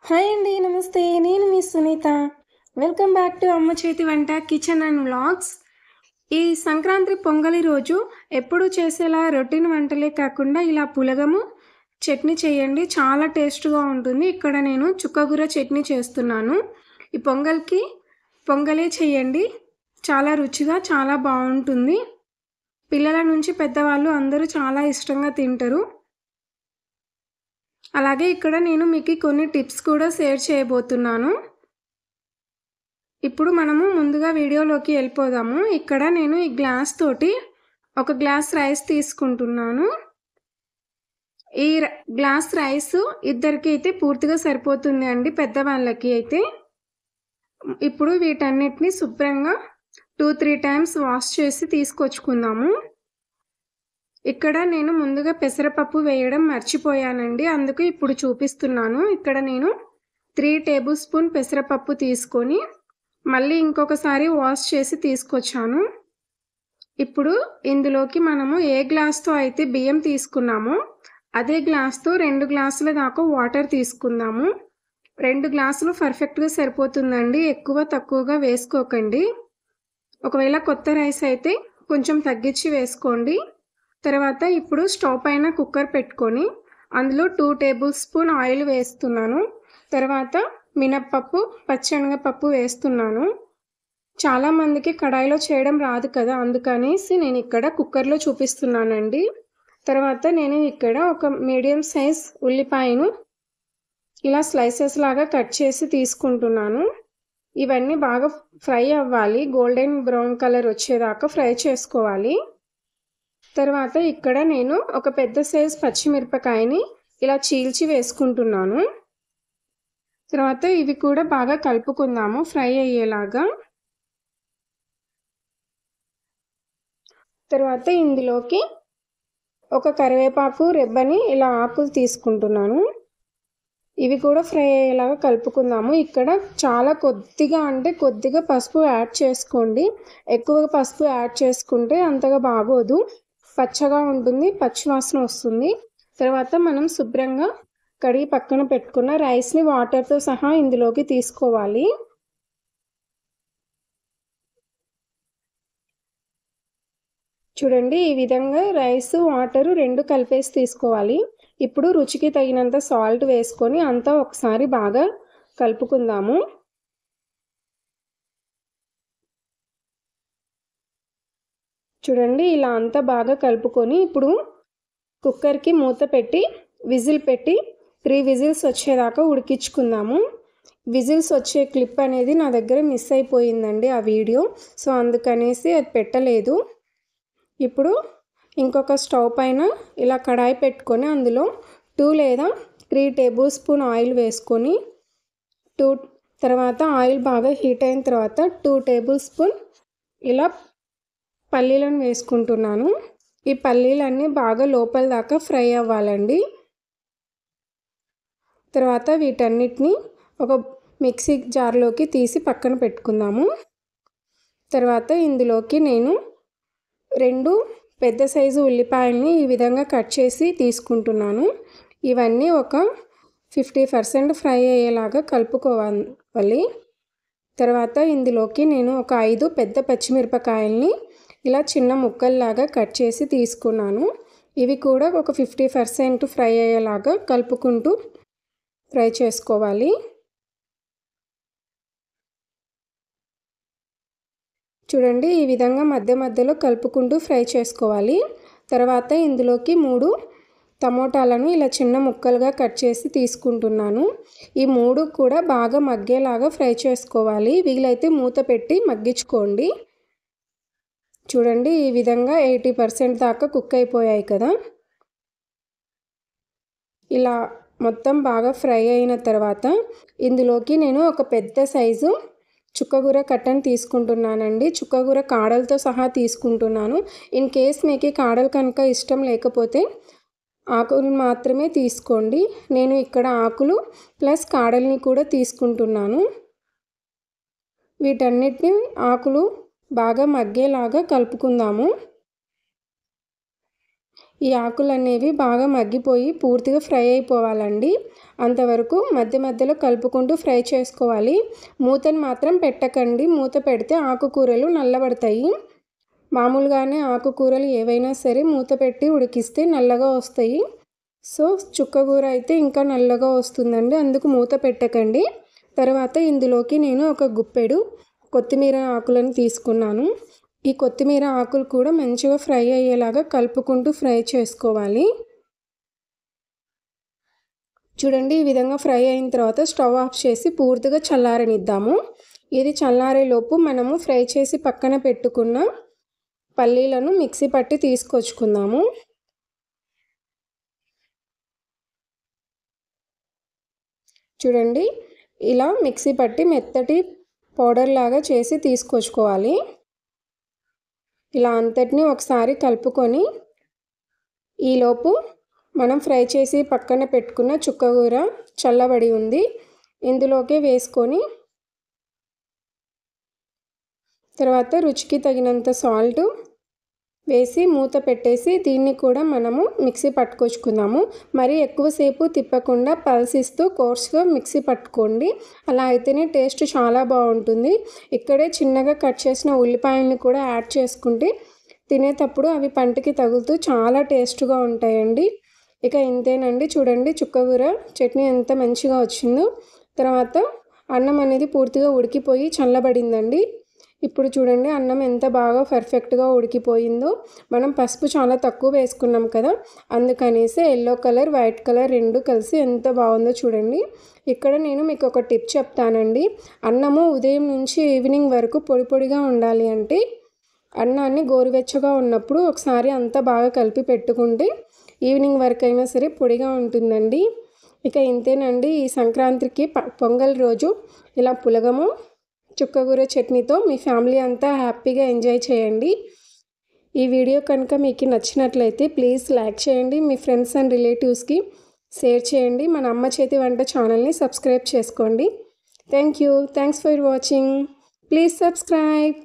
Hi అండి, నమస్తే. నేను మీ సునీత. వెల్కమ్ బ్యాక్ టు అమ్మ చేతి వంట కిచెన్ అండ్ వ్లాగ్స్. ఈ సంక్రాంతి పొంగలి రోజు ఎప్పుడు చేసేలా రొటీన్ వంటలే కాకుండా ఇలా పులగము చట్నీ చేయండి, చాలా టేస్ట్గా ఉంటుంది. ఇక్కడ నేను చుక్కకూర చట్నీ చేస్తున్నాను. ఈ పొంగలే చేయండి, చాలా రుచిగా చాలా బాగుంటుంది. పిల్లల నుంచి పెద్దవాళ్ళు అందరూ చాలా ఇష్టంగా తింటారు. అలాగే ఇక్కడ నేను మీకు కొన్ని టిప్స్ కూడా షేర్ చేయబోతున్నాను. ఇప్పుడు మనము ముందుగా వీడియోలోకి వెళ్ళిపోదాము. ఇక్కడ నేను ఈ గ్లాస్ తోటి ఒక గ్లాస్ రైస్ తీసుకుంటున్నాను. ఈ గ్లాస్ రైస్ ఇద్దరికి అయితే పూర్తిగా సరిపోతుంది అండి, పెద్దవాళ్ళకి అయితే. ఇప్పుడు వీటన్నిటిని శుభ్రంగా 2-3 టైమ్స్ వాష్ చేసి తీసుకొచ్చుకుందాము. ఇక్కడ నేను ముందుగా పెసరపప్పు వేయడం మర్చిపోయానండి, అందుకు ఇప్పుడు చూపిస్తున్నాను. ఇక్కడ నేను 3 టేబుల్ స్పూన్ పెసరపప్పు తీసుకొని మళ్ళీ ఇంకొకసారి వాష్ చేసి తీసుకొచ్చాను. ఇప్పుడు ఇందులోకి మనము ఏ గ్లాస్తో అయితే బియ్యం తీసుకున్నామో అదే గ్లాస్తో 2 గ్లాసుల దాకా వాటర్ తీసుకుందాము. 2 గ్లాసులు పర్ఫెక్ట్గా సరిపోతుందండి, ఎక్కువ తక్కువగా వేసుకోకండి. ఒకవేళ కొత్త రైస్ అయితే కొంచెం తగ్గించి వేసుకోండి. తర్వాత ఇప్పుడు స్టవ్ పైన కుక్కర్ పెట్టుకొని అందులో 2 టేబుల్ స్పూన్ ఆయిల్ వేస్తున్నాను. తర్వాత మినప్పప్పు, పచ్చెనగపప్పు వేస్తున్నాను. చాలామందికి కడాయిలో చేయడం రాదు కదా, అందుకనేసి నేను ఇక్కడ కుక్కర్లో చూపిస్తున్నానండి. తర్వాత నేను ఇక్కడ ఒక మీడియం సైజ్ ఉల్లిపాయను ఇలా స్లైసెస్ లాగా కట్ చేసి తీసుకుంటున్నాను. ఇవన్నీ బాగా ఫ్రై అవ్వాలి, గోల్డెన్ బ్రౌన్ కలర్ వచ్చేదాకా ఫ్రై చేసుకోవాలి. తర్వాత ఇక్కడ నేను ఒక పెద్ద సైజ్ పచ్చిమిరపకాయని ఇలా చీల్చి వేసుకుంటున్నాను. తర్వాత ఇవి కూడా బాగా కలుపుకుందాము ఫ్రై అయ్యేలాగా. తర్వాత ఇందులోకి ఒక కరివేపాకు రెబ్బని ఇలా ఆకులు తీసుకుంటున్నాను. ఇవి కూడా ఫ్రై అయ్యేలాగా కలుపుకుందాము. ఇక్కడ చాలా కొద్దిగా పసుపు యాడ్ చేసుకోండి. ఎక్కువగా పసుపు యాడ్ చేసుకుంటే అంతగా బాగోదు, పచ్చగా ఉంటుంది, పచ్చివాసన వస్తుంది. తర్వాత మనం శుభ్రంగా కడిగి పక్కన పెట్టుకున్న రైస్ని వాటర్తో సహా ఇందులోకి తీసుకోవాలి. చూడండి, ఈ విధంగా రైస్ వాటర్ 2 కలిపేసి తీసుకోవాలి. ఇప్పుడు రుచికి తగినంత సాల్ట్ వేసుకొని అంతా ఒకసారి బాగా కలుపుకుందాము. చూడండి, ఇలా అంతా బాగా కలుపుకొని ఇప్పుడు కుక్కర్కి మూత పెట్టి విజిల్ పెట్టి 3 విజిల్స్ వచ్చేదాకా ఉడికించుకుందాము. విజిల్స్ వచ్చే క్లిప్ అనేది నా దగ్గర మిస్ అయిపోయిందండి, ఆ వీడియో. సో అందుకనేసి అది పెట్టలేదు. ఇప్పుడు ఇంకొక స్టవ్ పైన ఇలా కడాయి పెట్టుకొని అందులో 2 లేదా 3 టేబుల్ స్పూన్ ఆయిల్ వేసుకొని తర్వాత ఆయిల్ బాగా హీట్ అయిన తర్వాత 2 టేబుల్ స్పూన్ ఇలా పల్లీలను వేసుకుంటున్నాను. ఈ పల్లీలన్నీ బాగా లోపల దాకా ఫ్రై అవ్వాలండి. తర్వాత వీటన్నిటిని ఒక మిక్సీ జార్లోకి తీసి పక్కన పెట్టుకుందాము. తర్వాత ఇందులోకి నేను 2 పెద్ద సైజు ఉల్లిపాయల్ని ఈ విధంగా కట్ చేసి తీసుకుంటున్నాను. ఇవన్నీ ఒక 50% ఫ్రై అయ్యేలాగా కలుపుకోవాలి. తర్వాత ఇందులోకి నేను ఒక 5 పెద్ద పచ్చిమిరపకాయల్ని ఇలా చిన్న ముక్కల్లాగా కట్ చేసి తీసుకున్నాను. ఇవి కూడా ఒక 50% ఫ్రై అయ్యేలాగా కలుపుకుంటూ ఫ్రై చేసుకోవాలి. చూడండి, ఈ విధంగా మధ్య మధ్యలో కలుపుకుంటూ ఫ్రై చేసుకోవాలి. తర్వాత ఇందులోకి 3 టమోటాలను ఇలా చిన్న ముక్కలుగా కట్ చేసి తీసుకుంటున్నాను. ఈ 3 కూడా బాగా మగ్గేలాగా ఫ్రై చేసుకోవాలి. వీలైతే మూత పెట్టి మగ్గించుకోండి. చూడండి, ఈ విధంగా 80% దాకా కుక్ అయిపోయాయి కదా. ఇలా మొత్తం బాగా ఫ్రై అయిన తర్వాత ఇందులోకి నేను ఒక పెద్ద సైజు చుక్కకూర కట్టను తీసుకుంటున్నానండి. చుక్కకూర కాడలతో సహా తీసుకుంటున్నాను. ఇన్ కేస్ మీకు కాడలు కనుక ఇష్టం లేకపోతే ఆకులు మాత్రమే తీసుకోండి. నేను ఇక్కడ ఆకులు ప్లస్ కాడల్ని కూడా తీసుకుంటున్నాను. వీటన్నిటిని ఆకులు బాగా మగ్గేలాగా కలుపుకుందాము. ఈ ఆకులు అనేవి బాగా మగ్గిపోయి పూర్తిగా ఫ్రై అయిపోవాలండి. అంతవరకు మధ్య మధ్యలో కలుపుకుంటూ ఫ్రై చేసుకోవాలి. మూతను మాత్రం పెట్టకండి. మూత పెడితే ఆకుకూరలు నల్లబడతాయి. మామూలుగానే ఆకుకూరలు ఏవైనా సరే మూత పెట్టి ఉడికిస్తే నల్లగా వస్తాయి. సో చుక్కకూర అయితే ఇంకా నల్లగా వస్తుందండి. అందుకు మూత పెట్టకండి. తర్వాత ఇందులోకి నేను ఒక గుప్పెడు కొత్తిమీర ఆకులను తీసుకున్నాను. ఈ కొత్తిమీర ఆకులు కూడా మంచిగా ఫ్రై అయ్యేలాగా కలుపుకుంటూ ఫ్రై చేసుకోవాలి. చూడండి, ఈ విధంగా ఫ్రై అయిన తర్వాత స్టవ్ ఆఫ్ చేసి పూర్తిగా చల్లారనిద్దాము. ఇది చల్లారేలోపు మనము ఫ్రై చేసి పక్కన పెట్టుకున్న పల్లీలను మిక్సీ పట్టి తీసుకొచ్చుకుందాము. చూడండి, ఇలా మిక్సీ పట్టి మెత్తటి పౌడర్ లాగా చేసి తీసుకొచ్చుకోవాలి. ఇలా అంతటిని ఒకసారి కలుపుకొని ఈలోపు మనం ఫ్రై చేసి పక్కన పెట్టుకున్న చుక్కకూర చల్లబడి ఉంది, ఇందులోకి వేసుకొని తర్వాత రుచికి తగినంత సాల్ట్ వేసి మూత పెట్టేసి దీన్ని కూడా మనము మిక్సీ పట్టుకొచ్చుకుందాము. మరి ఎక్కువసేపు తిప్పకుండా పల్సిస్తూ కోర్స్గా మిక్సీ పట్టుకోండి. అలా అయితేనే టేస్ట్ చాలా బాగుంటుంది. ఇక్కడే చిన్నగా కట్ చేసిన ఉల్లిపాయలను కూడా యాడ్ చేసుకుంటే తినేటప్పుడు అవి పంటికి తగులుతూ చాలా టేస్ట్గా ఉంటాయండి. ఇక ఇంతేనండి. చూడండి, చుక్కకూర చట్నీ ఎంత మంచిగా వచ్చిందో. తర్వాత అన్నం అనేది పూర్తిగా ఉడికిపోయి చల్లబడిందండి. ఇప్పుడు చూడండి అన్నం ఎంత బాగా పర్ఫెక్ట్గా ఉడికిపోయిందో. మనం పసుపు చాలా తక్కువ వేసుకున్నాం కదా, అందుకనేసి ఎల్లో కలర్ వైట్ కలర్ రెండు కలిసి ఎంత బాగుందో చూడండి. ఇక్కడ నేను మీకు ఒక టిప్ చెప్తానండి. అన్నము ఉదయం నుంచి ఈవినింగ్ వరకు పొడి పొడిగా ఉండాలి అంటే అన్నాన్ని గోరువెచ్చగా ఉన్నప్పుడు ఒకసారి అంతా బాగా కలిపి పెట్టుకుంటే ఈవినింగ్ వరకు అయినా సరే పొడిగా ఉంటుందండి. ఇక ఇంతేనండి. ఈ సంక్రాంతికి పొంగల్ రోజు ఇలా పులగము చుక్కకూర చట్నీతో మీ ఫ్యామిలీ అంతా హ్యాపీగా ఎంజాయ్ చేయండి. ఈ వీడియో కనుక మీకు నచ్చినట్లయితే ప్లీజ్ లైక్ చేయండి. మీ ఫ్రెండ్స్ అండ్ రిలేటివ్స్కి షేర్ చేయండి. మన అమ్మ చేతి వంట ఛానల్ని సబ్స్క్రైబ్ చేసుకోండి. Thanks for watching. Please subscribe.